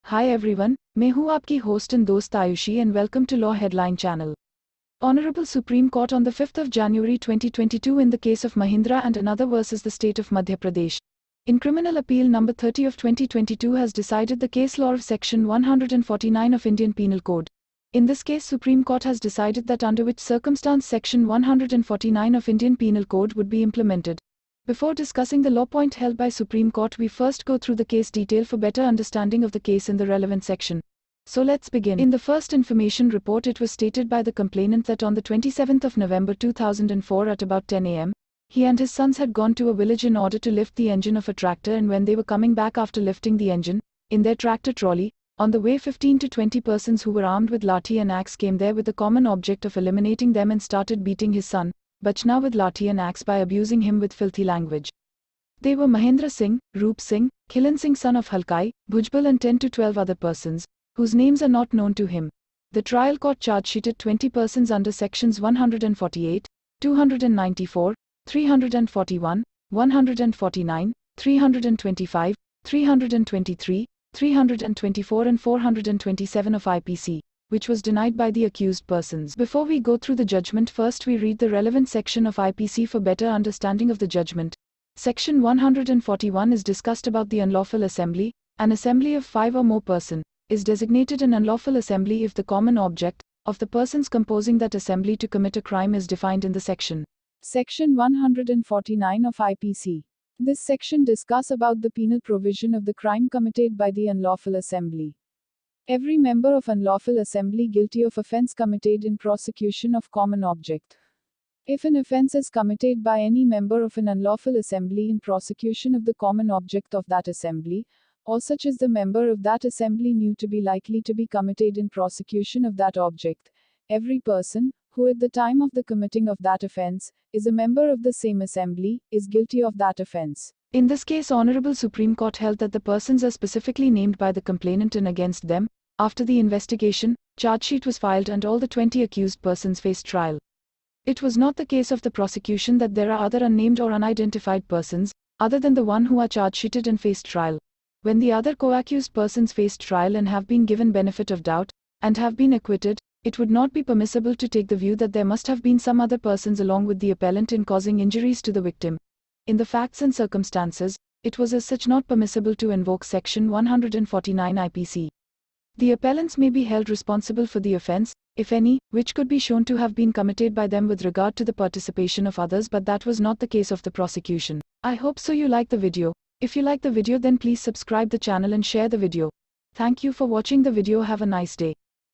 Hi everyone, मैं हूँ आपकी host and दोस्त Ayushi and welcome to Law Headline Channel. Honorable Supreme Court on the 5th of January 2022 in the case of Mahindra and another versus the state of Madhya Pradesh. In Criminal Appeal number 30 of 2022 has decided the case law of Section 149 of Indian Penal Code. In this case, Supreme Court has decided that under which circumstance Section 149 of Indian Penal Code would be implemented. Before discussing the law point held by Supreme Court, we first go through the case detail for better understanding of the case in the relevant section. So let's begin. In the first information report, it was stated by the complainant that on the 27th of November 2004 at about 10 am, he and his sons had gone to a village in order to lift the engine of a tractor, and when they were coming back after lifting the engine, in their tractor trolley, on the way 15 to 20 persons who were armed with lathi and axe came there with the common object of eliminating them and started beating his son, Bachna, with lathi and axe by abusing him with filthy language. They were Mahendra Singh, Roop Singh, Khilan Singh son of Halkai, Bhujbal and 10 to 12 other persons, whose names are not known to him. The trial court charge-sheeted 20 persons under sections 148, 294, 341, 149, 325, 323, 324 and 427 of IPC, which was denied by the accused persons. Before we go through the judgment, first we read the relevant section of IPC for better understanding of the judgment. Section 141 is discussed about the unlawful assembly. An assembly of 5 or more person is designated an unlawful assembly if the common object of the persons composing that assembly to commit a crime is defined in the section. Section 149 of IPC. This section discuss about the penal provision of the crime committed by the unlawful assembly. Every member of unlawful assembly guilty of offense committed in prosecution of common object. If an offense is committed by any member of an unlawful assembly in prosecution of the common object of that assembly, or such as the member of that assembly knew to be likely to be committed in prosecution of that object, every person, who at the time of the committing of that offense, is a member of the same assembly, is guilty of that offense. In this case, Honorable Supreme Court held that the persons are specifically named by the complainant, and against them, after the investigation, charge sheet was filed and all the 20 accused persons faced trial. It was not the case of the prosecution that there are other unnamed or unidentified persons, other than the one who are charge sheeted and faced trial. When the other co-accused persons faced trial and have been given benefit of doubt, and have been acquitted, it would not be permissible to take the view that there must have been some other persons along with the appellant in causing injuries to the victim. In the facts and circumstances, it was as such not permissible to invoke Section 149 IPC. The appellants may be held responsible for the offense, if any, which could be shown to have been committed by them with regard to the participation of others, but that was not the case of the prosecution. I hope so you like the video. If you like the video, then please subscribe the channel and share the video. Thank you for watching the video. Have a nice day.